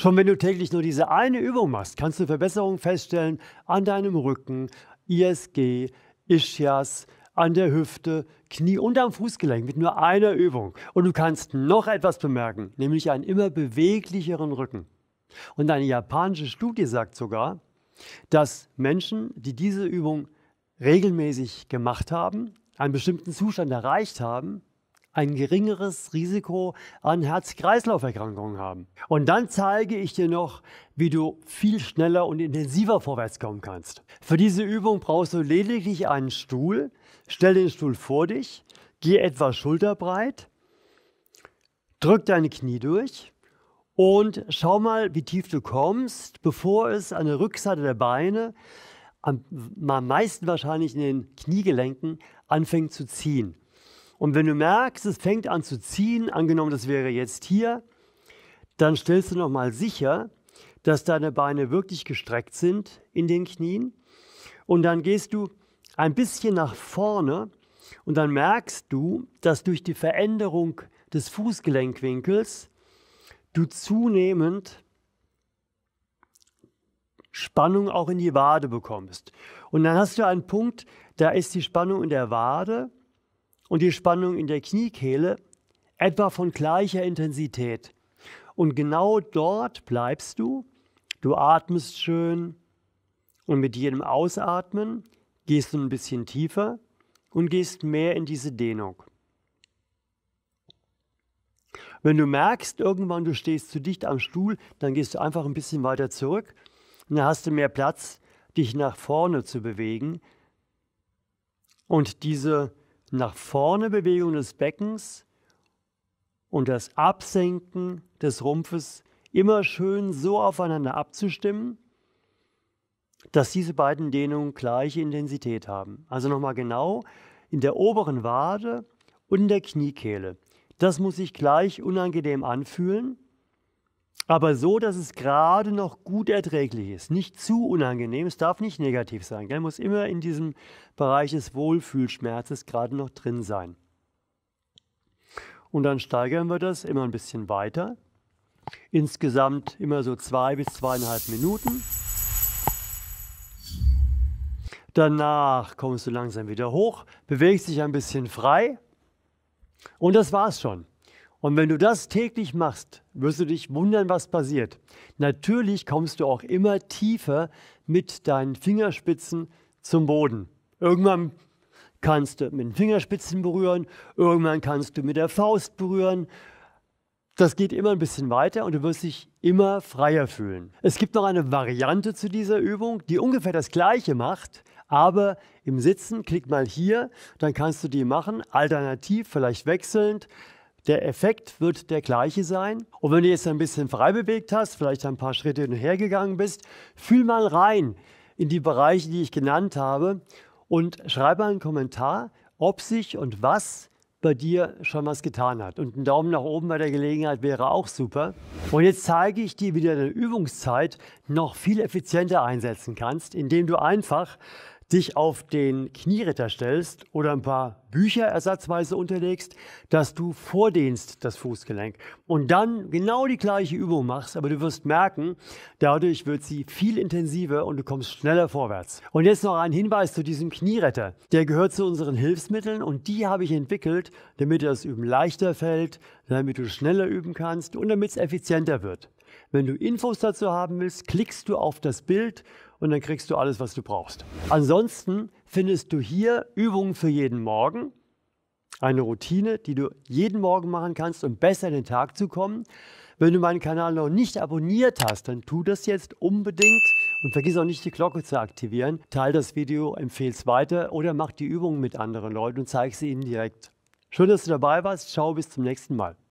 Schon wenn du täglich nur diese eine Übung machst, kannst du Verbesserungen feststellen an deinem Rücken, ISG, Ischias, an der Hüfte, Knie und am Fußgelenk mit nur einer Übung. Und du kannst noch etwas bemerken, nämlich einen immer beweglicheren Rücken. Und eine japanische Studie sagt sogar, dass Menschen, die diese Übung regelmäßig gemacht haben, einen bestimmten Zustand erreicht haben, ein geringeres Risiko an Herz-Kreislauf-Erkrankungen haben. Und dann zeige ich dir noch, wie du viel schneller und intensiver vorwärts kommen kannst. Für diese Übung brauchst du lediglich einen Stuhl. Stell den Stuhl vor dich, geh etwa schulterbreit, drück deine Knie durch und schau mal, wie tief du kommst, bevor es an der Rückseite der Beine, am meisten wahrscheinlich in den Kniegelenken, anfängt zu ziehen. Und wenn du merkst, es fängt an zu ziehen, angenommen, das wäre jetzt hier, dann stellst du nochmal sicher, dass deine Beine wirklich gestreckt sind in den Knien. Und dann gehst du ein bisschen nach vorne und dann merkst du, dass durch die Veränderung des Fußgelenkwinkels du zunehmend Spannung auch in die Wade bekommst. Und dann hast du einen Punkt, da ist die Spannung in der Wade und die Spannung in der Kniekehle etwa von gleicher Intensität. Und genau dort bleibst du. Du atmest schön und mit jedem Ausatmen gehst du ein bisschen tiefer und gehst mehr in diese Dehnung. Wenn du merkst, irgendwann du stehst zu dicht am Stuhl, dann gehst du einfach ein bisschen weiter zurück und dann hast du mehr Platz, dich nach vorne zu bewegen. Und diese nach vorne Bewegung des Beckens und das Absenken des Rumpfes immer schön so aufeinander abzustimmen, dass diese beiden Dehnungen gleiche Intensität haben. Also nochmal genau, in der oberen Wade und in der Kniekehle. Das muss sich gleich unangenehm anfühlen, aber so, dass es gerade noch gut erträglich ist. Nicht zu unangenehm, es darf nicht negativ sein. Es muss immer in diesem Bereich des Wohlfühlschmerzes gerade noch drin sein. Und dann steigern wir das immer ein bisschen weiter. Insgesamt immer so 2 bis 2,5 Minuten. Danach kommst du langsam wieder hoch, bewegst dich ein bisschen frei und das war's schon. Und wenn du das täglich machst, wirst du dich wundern, was passiert. Natürlich kommst du auch immer tiefer mit deinen Fingerspitzen zum Boden. Irgendwann kannst du mit den Fingerspitzen berühren, irgendwann kannst du mit der Faust berühren. Das geht immer ein bisschen weiter und du wirst dich immer freier fühlen. Es gibt noch eine Variante zu dieser Übung, die ungefähr das Gleiche macht, aber im Sitzen. Klick mal hier, dann kannst du die machen, alternativ, vielleicht wechselnd. Der Effekt wird der gleiche sein. Und wenn du jetzt ein bisschen frei bewegt hast, vielleicht ein paar Schritte hin und her gegangen bist, fühl mal rein in die Bereiche, die ich genannt habe und schreib mal einen Kommentar, ob sich und was bei dir schon was getan hat. Und ein Daumen nach oben bei der Gelegenheit wäre auch super. Und jetzt zeige ich dir, wie du deine Übungszeit noch viel effizienter einsetzen kannst, indem du einfach dich auf den Knieritter stellst oder ein paar Bücher ersatzweise unterlegst, dass du vordehnst das Fußgelenk und dann genau die gleiche Übung machst, aber du wirst merken, dadurch wird sie viel intensiver und du kommst schneller vorwärts. Und jetzt noch ein Hinweis zu diesem Knieretter. Der gehört zu unseren Hilfsmitteln und die habe ich entwickelt, damit dir das Üben leichter fällt, damit du schneller üben kannst und damit es effizienter wird. Wenn du Infos dazu haben willst, klickst du auf das Bild und dann kriegst du alles, was du brauchst. Ansonsten findest du hier Übungen für jeden Morgen, eine Routine, die du jeden Morgen machen kannst, um besser in den Tag zu kommen. Wenn du meinen Kanal noch nicht abonniert hast, dann tu das jetzt unbedingt und vergiss auch nicht, die Glocke zu aktivieren. Teil das Video, empfehle es weiter oder mach die Übungen mit anderen Leuten und zeig sie ihnen direkt. Schön, dass du dabei warst. Ciao, bis zum nächsten Mal.